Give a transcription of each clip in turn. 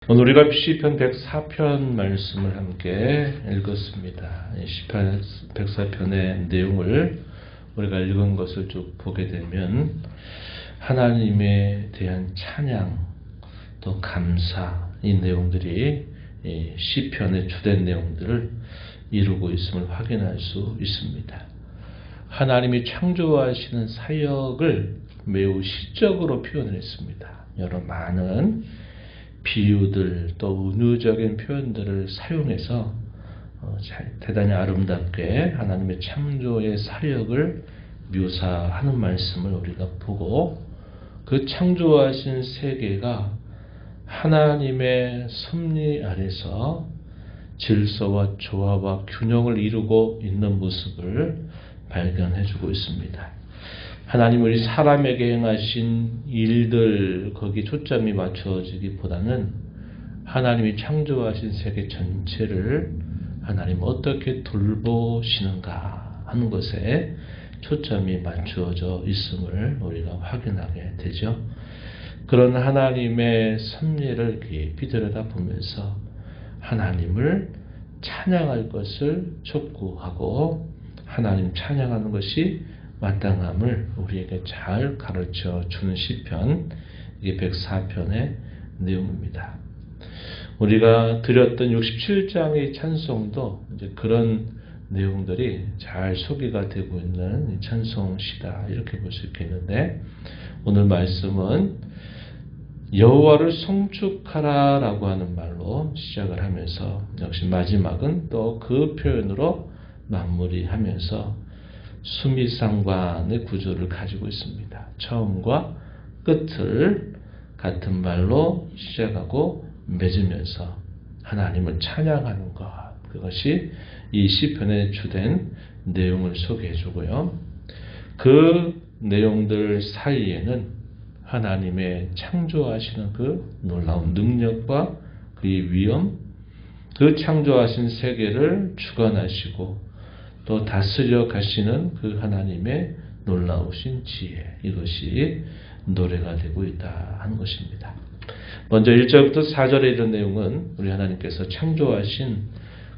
오늘 우리가 시편 104편 말씀을 함께 읽었습니다. 시편 104편의 내용을 우리가 읽은 것을 쭉 보게 되면 하나님에 대한 찬양 또 감사 이 내용들이 시편의 주된 내용들을 이루고 있음을 확인할 수 있습니다. 하나님이 창조하시는 사역을 매우 시적으로 표현했습니다. 여러 많은 비유들 또 은유적인 표현들을 사용해서 대단히 아름답게 하나님의 창조의 사역을 묘사하는 말씀을 우리가 보고, 그 창조하신 세계가 하나님의 섭리 아래서 질서와 조화와 균형을 이루고 있는 모습을 발견해주고 있습니다. 하나님 우리 사람에게 행하신 일들 거기 초점이 맞춰지기보다는 하나님이 창조하신 세계 전체를 하나님 어떻게 돌보시는가 하는 것에 초점이 맞추어져 있음을 우리가 확인하게 되죠. 그런 하나님의 섭리를 깊이 들여다보면서 하나님을 찬양할 것을 촉구하고 하나님 찬양하는 것이 마땅함을 우리에게 잘 가르쳐 주는 시편, 이게 104편의 내용입니다. 우리가 드렸던 67장의 찬송도 이제 그런 내용들이 잘 소개가 되고 있는 찬송시다, 이렇게 볼 수 있겠는데, 오늘 말씀은 여호와를 송축하라 라고 하는 말로 시작을 하면서 역시 마지막은 또 그 표현으로 마무리하면서 수미상관의 구조를 가지고 있습니다. 처음과 끝을 같은 말로 시작하고 맺으면서 하나님을 찬양하는 것, 그것이 이 시편의 주된 내용을 소개해 주고요. 그 내용들 사이에는 하나님의 창조하시는 그 놀라운 능력과 그의 위엄, 그 창조하신 세계를 주관하시고 또 다스려 가시는 그 하나님의 놀라우신 지혜, 이것이 노래가 되고 있다 하는 것입니다. 먼저 1절부터 4절에 이런 내용은 우리 하나님께서 창조하신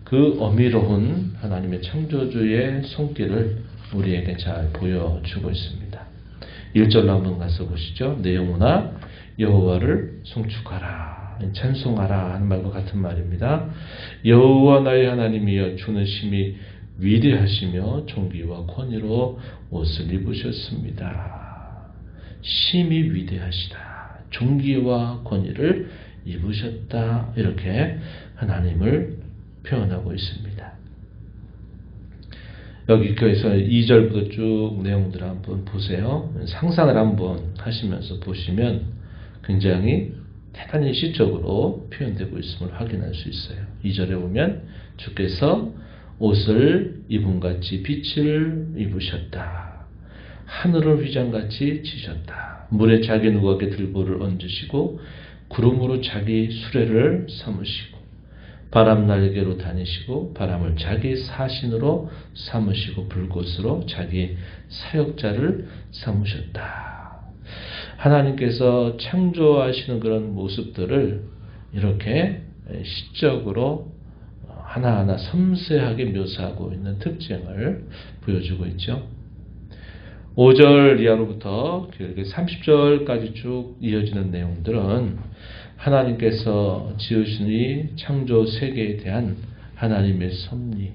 그 어미로운 하나님의 창조주의 손길을 우리에게 잘 보여주고 있습니다. 1절로 한번 가서 보시죠. 내 영혼아 여호와를 송축하라, 찬송하라 하는 말과 같은 말입니다. 여호와 나의 하나님이여, 주는 심히 위대하시며 존귀와 권위로 옷을 입으셨습니다. 심히 위대하시다, 존귀와 권위를 입으셨다, 이렇게 하나님을 표현하고 있습니다. 여기서 2절부터 쭉 내용들을 한번 보세요. 상상을 한번 하시면서 보시면 굉장히 대단히 시적으로 표현되고 있음을 확인할 수 있어요. 2절에 보면 주께서 옷을 입음같이 빛을 입으셨다. 하늘을 휘장같이 치셨다. 물에 자기 누각에 들보를 얹으시고 구름으로 자기 수레를 삼으시고 바람 날개로 다니시고 바람을 자기 사신으로 삼으시고 불꽃으로 자기 사역자를 삼으셨다. 하나님께서 창조하시는 그런 모습들을 이렇게 시적으로 하나하나 섬세하게 묘사하고 있는 특징을 보여주고 있죠. 5절 이하로부터 길게 30절까지 쭉 이어지는 내용들은 하나님께서 지으신 이 창조 세계에 대한 하나님의 섭리,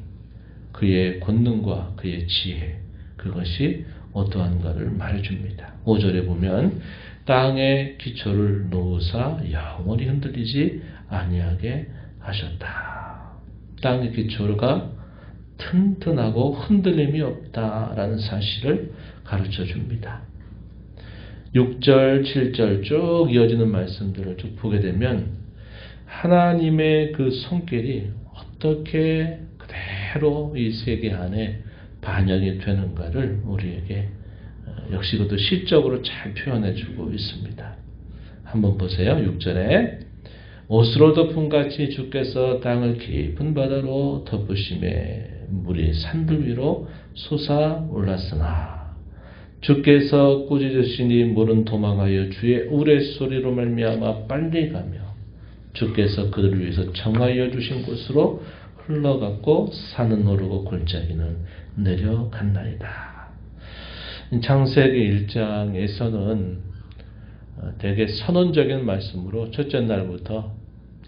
그의 권능과 그의 지혜, 그것이 어떠한가를 말해줍니다. 5절에 보면 땅의 기초를 놓으사 영원히 흔들리지 아니하게 하셨다. 땅의 기초가 튼튼하고 흔들림이 없다라는 사실을 가르쳐 줍니다. 6절, 7절 쭉 이어지는 말씀들을 쭉 보게 되면 하나님의 그 손길이 어떻게 그대로 이 세계 안에 반영이 되는가를 우리에게 역시 그것도 시적으로 잘 표현해 주고 있습니다. 한번 보세요. 6절에 옷으로 덮음같이 주께서 땅을 깊은 바다로 덮으심에 물이 산들 위로 솟아 올랐으나 주께서 꾸짖으시니 물은 도망하여 주의 우레소리로 말미암아 빨리 가며 주께서 그들을 위해서 정하여 주신 곳으로 흘러갔고 산은 오르고 골짜기는 내려갔나이다. 창세기 1장에서는 되게 선언적인 말씀으로 첫째 날부터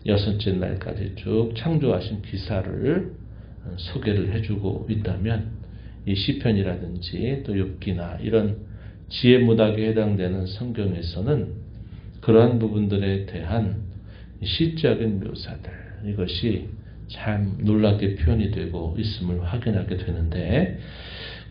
여섯째 날까지 쭉 창조하신 기사를 소개를 해주고 있다면 이 시편이라든지 또 욥기나 이런 지혜 문학에 해당되는 성경에서는 그러한 부분들에 대한 시적인 묘사들, 이것이 참 놀랍게 표현이 되고 있음을 확인하게 되는데,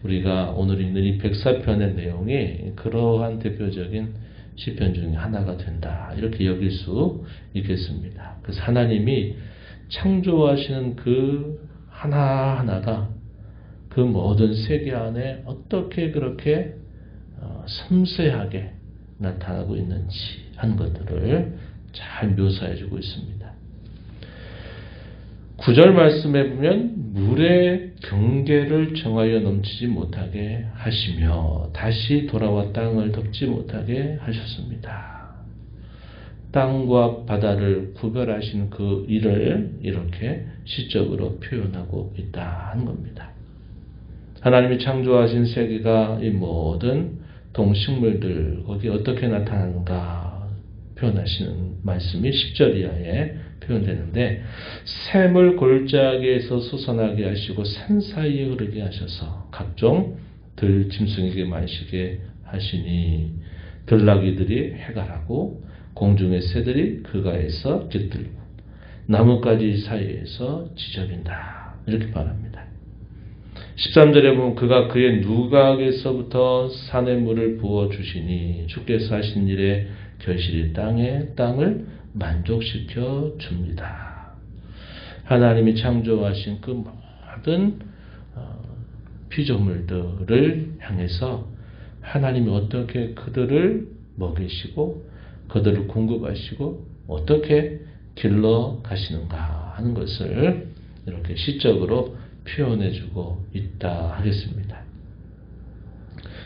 우리가 오늘 읽는 이 104편의 내용이 그러한 대표적인 시편 중에 하나가 된다, 이렇게 여길 수 있겠습니다. 그래서 하나님이 창조하시는 그 하나하나가 그 모든 세계 안에 어떻게 그렇게 섬세하게 나타나고 있는지 하는 것들을 잘 묘사해주고 있습니다. 9절 말씀에 보면 물의 경계를 정하여 넘치지 못하게 하시며 다시 돌아와 땅을 덮지 못하게 하셨습니다. 땅과 바다를 구별하신 그 일을 이렇게 시적으로 표현하고 있다는 겁니다. 하나님이 창조하신 세계가 이 모든 동식물들 거기에 어떻게 나타나는가 표현하시는 말씀이 10절 이하에 표현되는데, 샘을 골짜기에서 솟아나게 하시고 산 사이에 흐르게 하셔서 각종 들 짐승에게 마시게 하시니 들나귀들이 해갈하고 공중의 새들이 그가에서 깃들고 나뭇가지 사이에서 지저린다, 이렇게 말합니다. 13절에 보면 그가 그의 누각에서부터 산의 물을 부어주시니 주께서 하신 일에 결실이 땅을 만족시켜 줍니다. 하나님이 창조하신 그 모든 피조물들을 향해서 하나님이 어떻게 그들을 먹이시고 그들을 공급하시고 어떻게 길러 가시는가 하는 것을 이렇게 시적으로 표현해주고 있다 하겠습니다.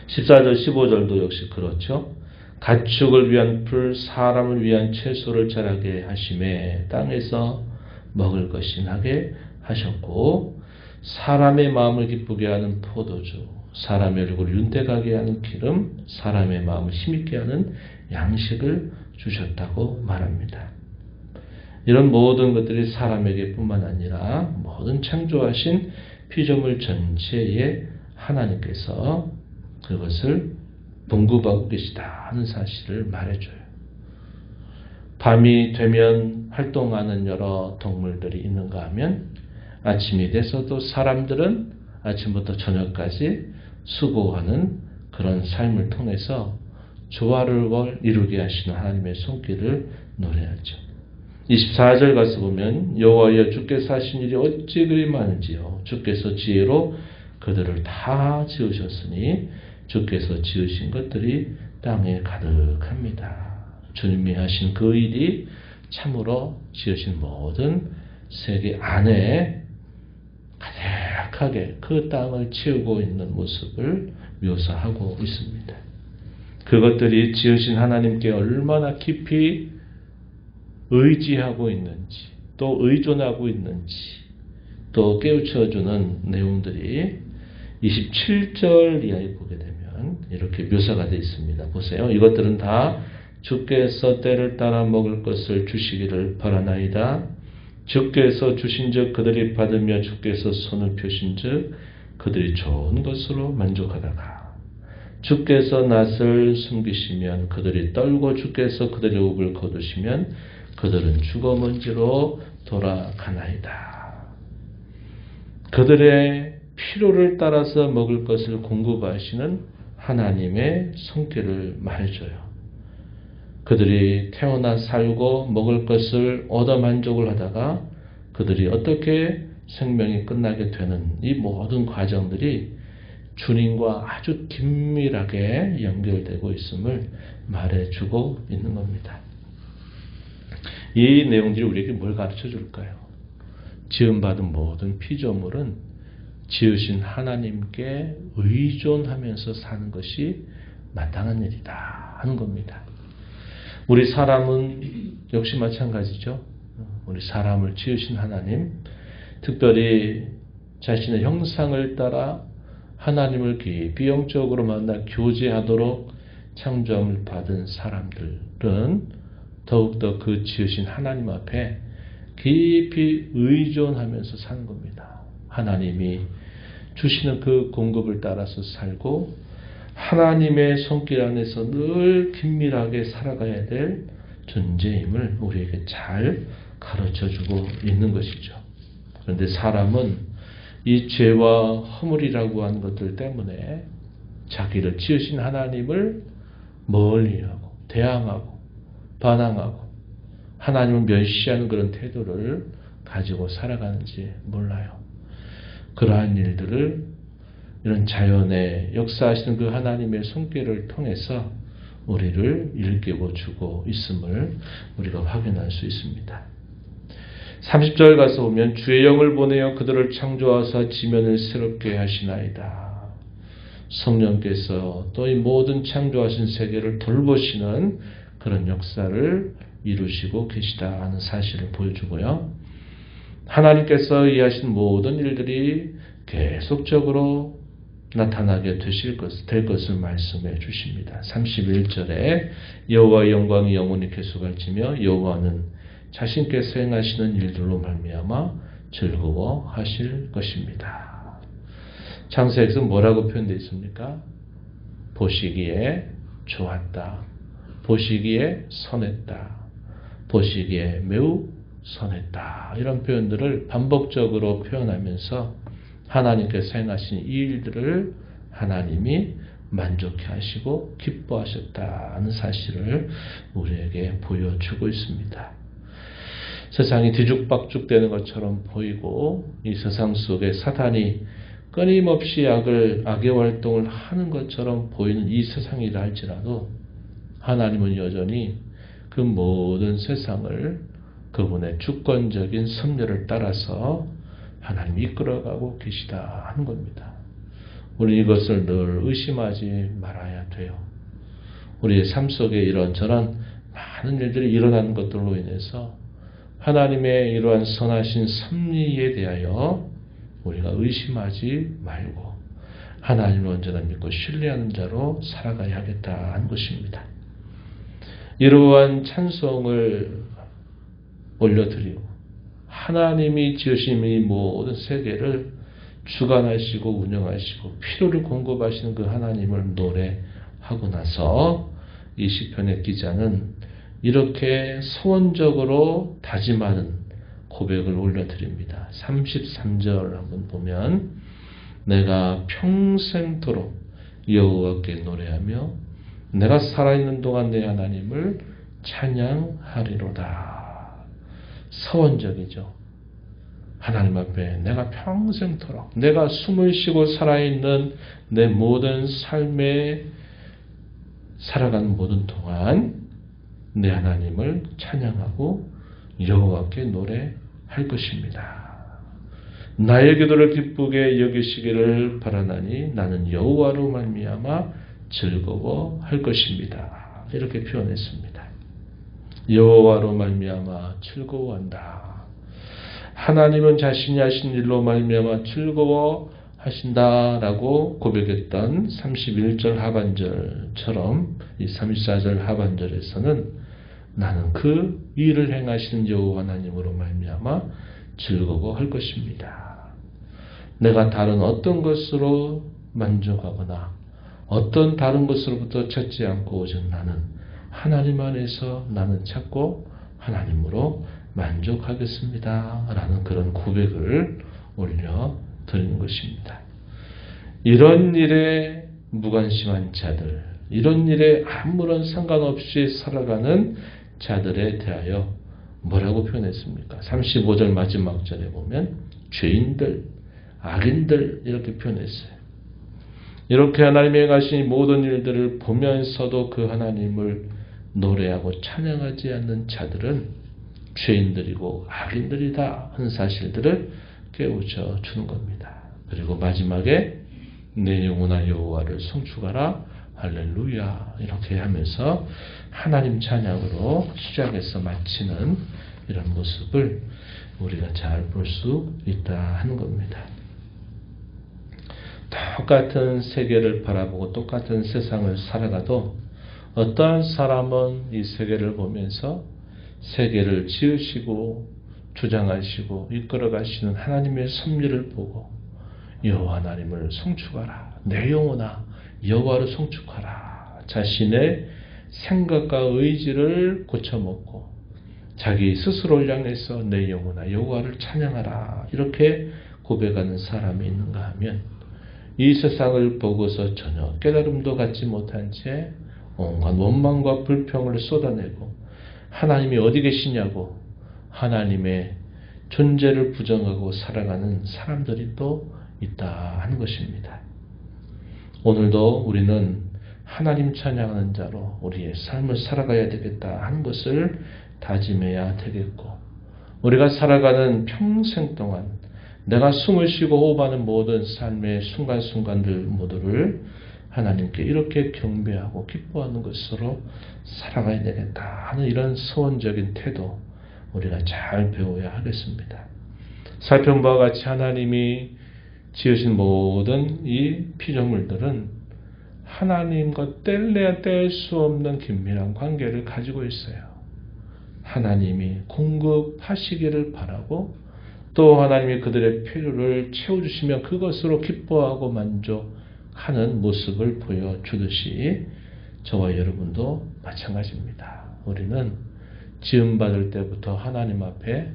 14절 15절도 역시 그렇죠. 가축을 위한 풀, 사람을 위한 채소를 자라게 하심에 땅에서 먹을 것이 나게 하셨고, 사람의 마음을 기쁘게 하는 포도주, 사람의 얼굴을 윤택하게 하는 기름, 사람의 마음을 힘있게 하는 양식을 주셨다고 말합니다. 이런 모든 것들이 사람에게 뿐만 아니라 모든 창조하신 피조물 전체에 하나님께서 그것을 공급하고 계시다 하는 사실을 말해줘요. 밤이 되면 활동하는 여러 동물들이 있는가 하면 아침이 돼서도 사람들은 아침부터 저녁까지 수고하는 그런 삶을 통해서 조화를 이루게 하시는 하나님의 손길을 노래하죠. 24절 가서 보면 여호와여 주께서 하신 일이 어찌 그리 많은지요. 주께서 지혜로 그들을 다 지으셨으니 주께서 지으신 것들이 땅에 가득합니다. 주님이 하신 그 일이 참으로 지으신 모든 세계 안에 가득하게 그 땅을 채우고 있는 모습을 묘사하고 있습니다. 그것들이 지으신 하나님께 얼마나 깊이 의지하고 있는지, 또 의존하고 있는지, 또 깨우쳐주는 내용들이 27절 이하에 보게 되면 이렇게 묘사가 되어 있습니다. 보세요. 이것들은 다 주께서 때를 따라 먹을 것을 주시기를 바라나이다. 주께서 주신즉 그들이 받으며 주께서 손을 펴신즉 그들이 좋은 것으로 만족하다가 주께서 낯을 숨기시면 그들이 떨고 주께서 그들의 옷을 거두시면 그들은 주거먼지로 돌아가나이다. 그들의 필요를 따라서 먹을 것을 공급하시는 하나님의 손길을 말해줘요. 그들이 태어나 살고 먹을 것을 얻어 만족을 하다가 그들이 어떻게 생명이 끝나게 되는 이 모든 과정들이 주님과 아주 긴밀하게 연결되고 있음을 말해주고 있는 겁니다. 이 내용들이 우리에게 뭘 가르쳐 줄까요? 지음받은 모든 피조물은 지으신 하나님께 의존하면서 사는 것이 마땅한 일이다 하는 겁니다. 우리 사람은 역시 마찬가지죠. 우리 사람을 지으신 하나님, 특별히 자신의 형상을 따라 하나님을 깊이 영적으로 만나 교제하도록 창조함을 받은 사람들은 더욱더 그 지으신 하나님 앞에 깊이 의존하면서 사는 겁니다. 하나님이 주시는 그 공급을 따라서 살고 하나님의 손길 안에서 늘 긴밀하게 살아가야 될 존재임을 우리에게 잘 가르쳐주고 있는 것이죠. 그런데 사람은 이 죄와 허물이라고 하는 것들 때문에 자기를 지으신 하나님을 멀리하고 대항하고 반항하고 하나님을 멸시하는 그런 태도를 가지고 살아가는지 몰라요. 그러한 일들을 이런 자연의 역사하시는 그 하나님의 손길을 통해서 우리를 일깨워 주고 있음을 우리가 확인할 수 있습니다. 30절 가서 보면 주의 영을 보내어 그들을 창조하사 지면을 새롭게 하시나이다. 성령께서 또 이 모든 창조하신 세계를 돌보시는 그런 역사를 이루시고 계시다 하는 사실을 보여주고요. 하나님께서 이 하신 모든 일들이 계속적으로 나타나게 될 것을 말씀해 주십니다. 31절에 여호와의 영광이 영원히 계속할지며 여호와는 자신께서 행하시는 일들로 말미암아 즐거워하실 것입니다. 창세기에서 뭐라고 표현되어 있습니까? 보시기에 좋았다. 보시기에 선했다. 보시기에 매우 선했다. 이런 표현들을 반복적으로 표현하면서 하나님께서 행하신 이 일들을 하나님이 만족해 하시고 기뻐하셨다는 사실을 우리에게 보여주고 있습니다. 세상이 뒤죽박죽되는 것처럼 보이고 이 세상 속에 사탄이 끊임없이 악의 활동을 하는 것처럼 보이는 이 세상이라 할지라도 하나님은 여전히 그 모든 세상을 그분의 주권적인 섭리를 따라서 하나님이 이끌어가고 계시다 하는 겁니다. 우리 이것을 늘 의심하지 말아야 돼요. 우리의 삶 속에 이런저런 많은 일들이 일어나는 것들로 인해서 하나님의 이러한 선하신 섭리에 대하여 우리가 의심하지 말고 하나님을 언제나 믿고 신뢰하는 자로 살아가야 하겠다 하는 것입니다. 이러한 찬송을 올려드리고 하나님이 지으신 이 모든 세계를 주관하시고 운영하시고 필요를 공급하시는 그 하나님을 노래하고 나서 이 시편의 기자는 이렇게 소원적으로 다짐하는 고백을 올려드립니다. 33절 한번 보면 내가 평생토록 여호와께 노래하며 내가 살아있는 동안 내 하나님을 찬양하리로다. 서원적이죠. 하나님 앞에 내가 평생토록 내가 숨을 쉬고 살아있는 내 모든 삶에 살아가는 모든 동안 내 하나님을 찬양하고 여호와께 노래할 것입니다. 나의 기도를 기쁘게 여기시기를 바라나니 나는 여호와로 말미암아 즐거워할 것입니다. 이렇게 표현했습니다. 여호와로 말미암아 즐거워한다. 하나님은 자신이 하신 일로 말미암아 즐거워하신다라고 고백했던 31절 하반절처럼 이 34절 하반절에서는 나는 그 일을 행하시는 여호와 하나님으로 말미암아 즐거워할 것입니다. 내가 다른 어떤 것으로 만족하거나 어떤 다른 것으로부터 찾지 않고 오직 나는 하나님 안에서 나는 찾고 하나님으로 만족하겠습니다. 라는 그런 고백을 올려드리는 것입니다. 이런 일에 무관심한 자들, 이런 일에 아무런 상관없이 살아가는 자들에 대하여 뭐라고 표현했습니까? 35절 마지막 절에 보면 죄인들, 악인들 이렇게 표현했어요. 이렇게 하나님이 행하신 모든 일들을 보면서도 그 하나님을 노래하고 찬양하지 않는 자들은 죄인들이고 악인들이다 하는 사실들을 깨우쳐 주는 겁니다. 그리고 마지막에 내 영혼아 여호와를 송축하라 할렐루야 이렇게 하면서 하나님 찬양으로 시작해서 마치는 이런 모습을 우리가 잘 볼 수 있다 하는 겁니다. 똑같은 세계를 바라보고 똑같은 세상을 살아가도 어떠한 사람은 이 세계를 보면서 세계를 지으시고 주장하시고 이끌어가시는 하나님의 섭리를 보고 여호와 하나님을 송축하라. 내 영혼아 여호와를 송축하라. 자신의 생각과 의지를 고쳐먹고 자기 스스로를 향해서 내 영혼아 여호와를 찬양하라. 이렇게 고백하는 사람이 있는가 하면 이 세상을 보고서 전혀 깨달음도 갖지 못한 채 온갖 원망과 불평을 쏟아내고 하나님이 어디 계시냐고 하나님의 존재를 부정하고 살아가는 사람들이 또 있다 하는 것입니다. 오늘도 우리는 하나님 찬양하는 자로 우리의 삶을 살아가야 되겠다 하는 것을 다짐해야 되겠고 우리가 살아가는 평생 동안 내가 숨을 쉬고 호흡하는 모든 삶의 순간순간들 모두를 하나님께 이렇게 경배하고 기뻐하는 것으로 살아가야 되겠다 하는 이런 서원적인 태도 우리가 잘 배워야 하겠습니다. 살펴본 바와 같이 하나님이 지으신 모든 이 피조물들은 하나님과 뗄래야 뗄 수 없는 긴밀한 관계를 가지고 있어요. 하나님이 공급하시기를 바라고 또 하나님이 그들의 필요를 채워주시면 그것으로 기뻐하고 만족하는 모습을 보여주듯이 저와 여러분도 마찬가지입니다. 우리는 지음받을 때부터 하나님 앞에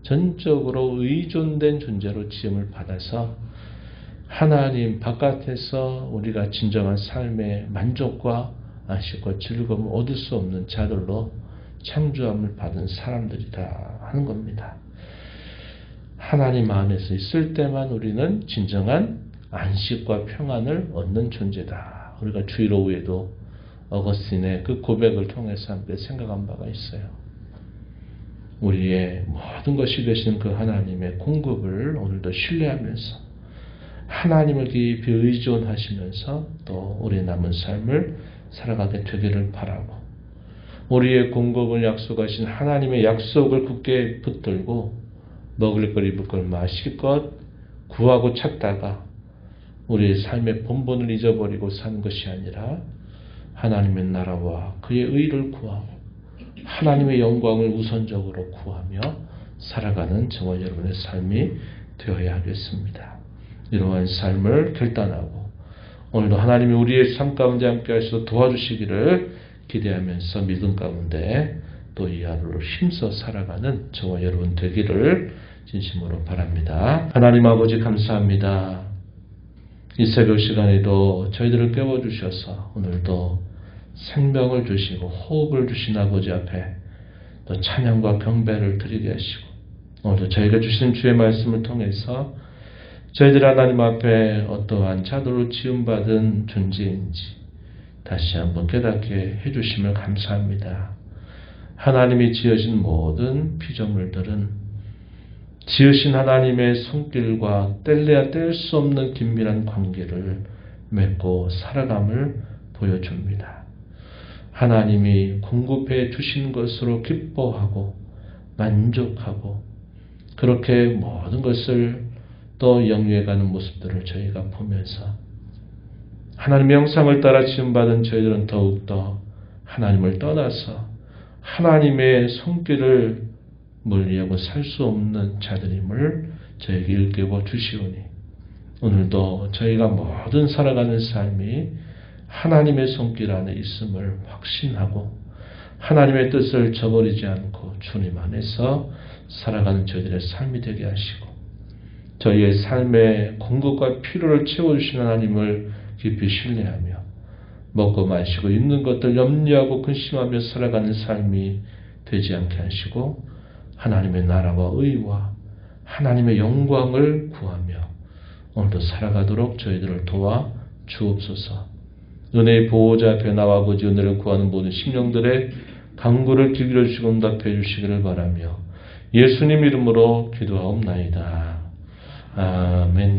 전적으로 의존된 존재로 지음을 받아서 하나님 바깥에서 우리가 진정한 삶의 만족과 안식과 즐거움을 얻을 수 없는 자들로 창조함을 받은 사람들이다 하는 겁니다. 하나님 안에서 있을 때만 우리는 진정한 안식과 평안을 얻는 존재다. 우리가 주일 오후에도 어거스틴의 그 고백을 통해서 함께 생각한 바가 있어요. 우리의 모든 것이 되신 그 하나님의 공급을 오늘도 신뢰하면서 하나님을 깊이 의존하시면서 또 우리의 남은 삶을 살아가게 되기를 바라고 우리의 공급을 약속하신 하나님의 약속을 굳게 붙들고 먹을 것, 입을 것, 마실 것 구하고 찾다가 우리의 삶의 본분을 잊어버리고 사는 것이 아니라 하나님의 나라와 그의 의를 구하고 하나님의 영광을 우선적으로 구하며 살아가는 저와 여러분의 삶이 되어야 하겠습니다. 이러한 삶을 결단하고 오늘도 하나님이 우리의 삶 가운데 함께 하셔서 도와주시기를 기대하면서 믿음 가운데 또 이 하루를 힘써 살아가는 저와 여러분 되기를 진심으로 바랍니다. 하나님 아버지 감사합니다. 이 새벽 시간에도 저희들을 깨워주셔서 오늘도 생명을 주시고 호흡을 주신 아버지 앞에 또 찬양과 경배를 드리게 하시고 오늘도 저희가 주신 주의 말씀을 통해서 저희들 하나님 앞에 어떠한 자도로 지음받은 존재인지 다시 한번 깨닫게 해주심을 감사합니다. 하나님이 지으신 모든 피조물들은 지으신 하나님의 손길과 뗄래야 뗄 수 없는 긴밀한 관계를 맺고 살아감을 보여줍니다. 하나님이 공급해 주신 것으로 기뻐하고 만족하고 그렇게 모든 것을 또 영위해가는 모습들을 저희가 보면서 하나님의 형상을 따라 지음받은 저희들은 더욱더 하나님을 떠나서 하나님의 손길을 멀리하고 살 수 없는 자들임을 저에게 일깨워 주시오니 오늘도 저희가 모든 살아가는 삶이 하나님의 손길 안에 있음을 확신하고 하나님의 뜻을 저버리지 않고 주님 안에서 살아가는 저희들의 삶이 되게 하시고 저희의 삶의 공급과 필요를 채워주시는 하나님을 깊이 신뢰하며 먹고 마시고 입는 것들 염려하고 근심하며 살아가는 삶이 되지 않게 하시고 하나님의 나라와 의와 하나님의 영광을 구하며 오늘도 살아가도록 저희들을 도와 주옵소서. 은혜의 보호자 앞에 나와 아버지 은혜를 구하는 모든 심령들의 간구를 기울여 주시고 응답해 주시기를 바라며 예수님 이름으로 기도하옵나이다. 아멘.